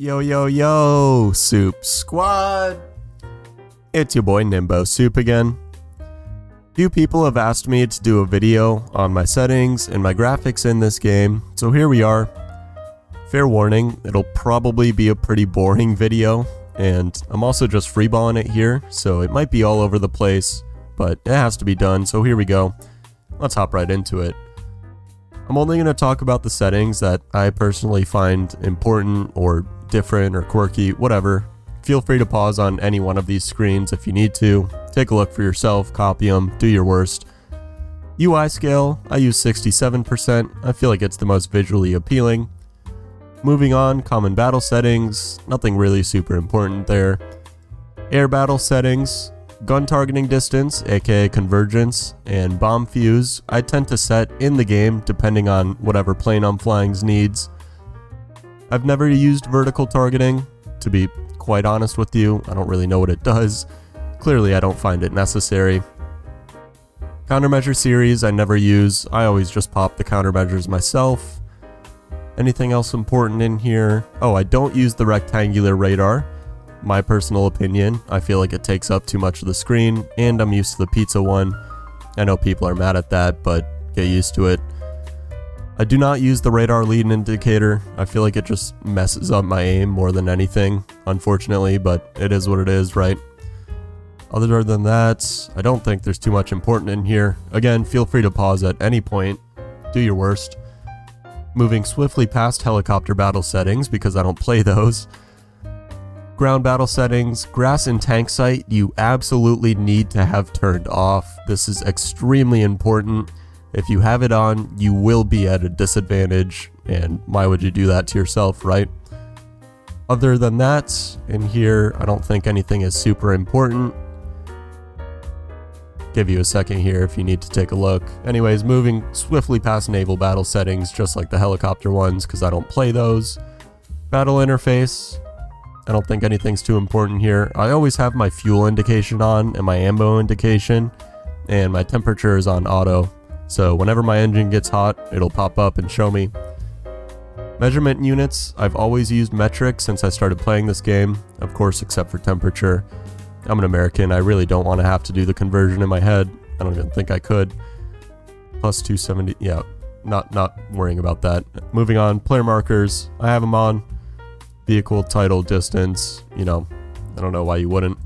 Yo, yo, yo, Soup Squad! It's your boy NiMbO Soup again. Few people have asked me to do a video on my settings and my graphics in this game, so here we are. Fair warning, it'll probably be a pretty boring video, and I'm also just freeballing it here, so it might be all over the place, but it has to be done, so here we go. Let's hop right into it. I'm only going to talk about the settings that I personally find important or different or quirky, whatever. Feel free to pause on any one of these screens if you need to. Take a look for yourself, copy them, do your worst. UI scale, I use 67%. I feel like it's the most visually appealing. Moving on, common battle settings, nothing really super important there. Air battle settings, gun targeting distance, aka convergence, and bomb fuse, I tend to set in the game depending on whatever plane I'm flying's needs. I've never used vertical targeting, to be quite honest with you. I don't really know what it does. Clearly I don't find it necessary. Countermeasure series I never use. I always just pop the countermeasures myself. Anything else important in here? Oh, I don't use the rectangular radar. My personal opinion, I feel like it takes up too much of the screen, and I'm used to the pizza one. I know people are mad at that, but get used to it. I do not use the radar lead indicator. I feel like it just messes up my aim more than anything, unfortunately, but it is what it is, right? Other than that, I don't think there's too much important in here. Again, feel free to pause at any point. Do your worst. Moving swiftly past helicopter battle settings because I don't play those. Ground battle settings, grass and tank sight, you absolutely need to have turned off. This is extremely important. If you have it on, you will be at a disadvantage, and why would you do that to yourself, right? Other than that, in here, I don't think anything is super important. Give you a second here if you need to take a look. Anyways, moving swiftly past naval battle settings, just like the helicopter ones, because I don't play those. Battle interface, I don't think anything's too important here. I always have my fuel indication on and my ammo indication, and my temperature is on auto. So whenever my engine gets hot, it'll pop up and show me. Measurement units, I've always used metric since I started playing this game, of course except for temperature. I'm an American, I really don't want to have to do the conversion in my head. I don't even think I could. Plus 270, yeah, not worrying about that. Moving on, player markers, I have them on. Vehicle, title, distance, you know, I don't know why you wouldn't.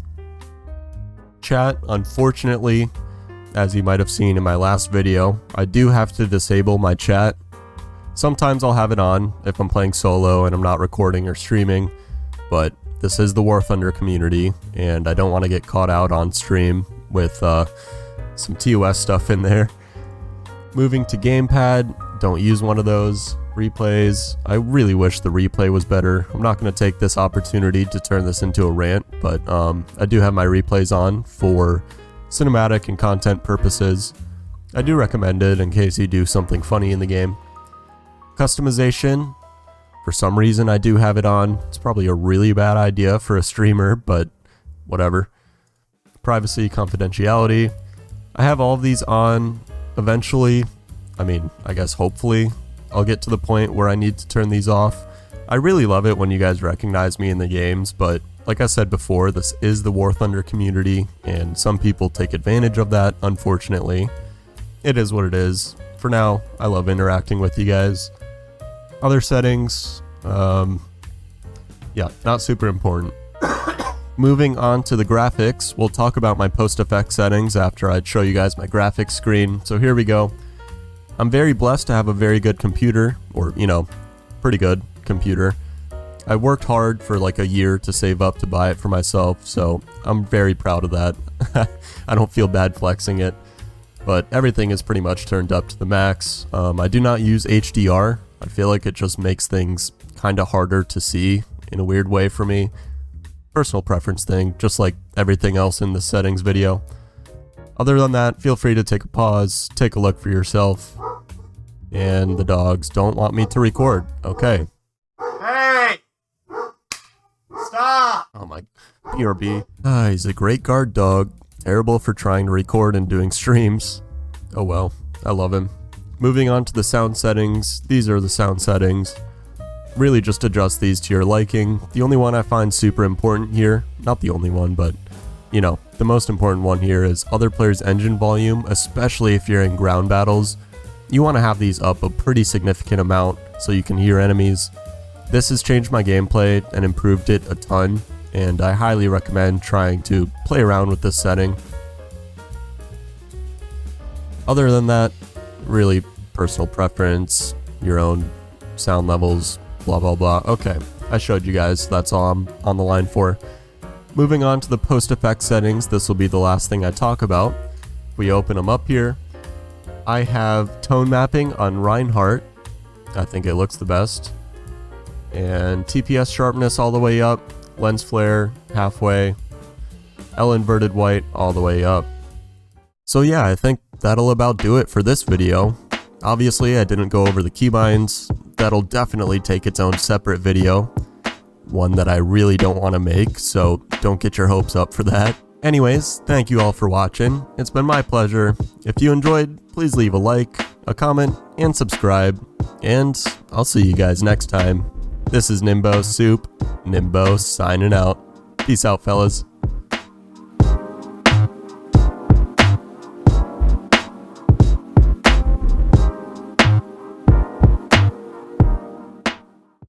Chat, unfortunately, as you might have seen in my last video, I do have to disable my chat. Sometimes I'll have it on if I'm playing solo and I'm not recording or streaming, but this is the War Thunder community, and I don't want to get caught out on stream with some TOS stuff in there. Moving to gamepad, don't use one of those. Replays, I really wish the replay was better. I'm not going to take this opportunity to turn this into a rant, but I do have my replays on for cinematic and content purposes. I do recommend it in case you do something funny in the game. Customization, for some reason I do have it on. It's probably a really bad idea for a streamer, but whatever. Privacy, confidentiality, I have all of these on. Eventually, I mean, I guess hopefully, I'll get to the point where I need to turn these off. I really love it when you guys recognize me in the games, but like I said before, this is the War Thunder community, and some people take advantage of that, unfortunately. It is what it is. For now, I love interacting with you guys. Other settings, yeah, not super important. Moving on to the graphics, we'll talk about my post-effect settings after I show you guys my graphics screen. So here we go. I'm very blessed to have a very good computer, or, you know, pretty good computer. I worked hard for like a year to save up to buy it for myself, so I'm very proud of that. I don't feel bad flexing it, but everything is pretty much turned up to the max. I do not use HDR. I feel like it just makes things kind of harder to see in a weird way for me. Personal preference thing, just like everything else in the settings video. Other than that, feel free to take a pause, take a look for yourself. And the dogs don't want me to record. Okay. Hey! Stop! Oh my, BRB. He's a great guard dog. Terrible for trying to record and doing streams. Oh well, I love him. Moving on to the sound settings. These are the sound settings. really just adjust these to your liking. The only one I find super important here, not the only one, but you know, the most important one here is other players' engine volume, especially if you're in ground battles. You want to have these up a pretty significant amount so you can hear enemies. This has changed my gameplay and improved it a ton, and I highly recommend trying to play around with this setting. Other than that, really personal preference, your own sound levels, blah blah blah. Okay, I showed you guys, that's all I'm on the line for. Moving on to the post-effect settings, this will be the last thing I talk about. If we open them up here, I have tone mapping on Reinhardt. I think it looks the best. And TPS sharpness all the way up, lens flare halfway, L inverted white all the way up. So yeah, I think that'll about do it for this video. Obviously, I didn't go over the keybinds. That'll definitely take its own separate video. One that I really don't want to make, so don't get your hopes up for that. Anyways, thank you all for watching. It's been my pleasure. If you enjoyed, please leave a like, a comment, and subscribe. And I'll see you guys next time. This is NiMbO Soup. NiMbO signing out. Peace out, fellas.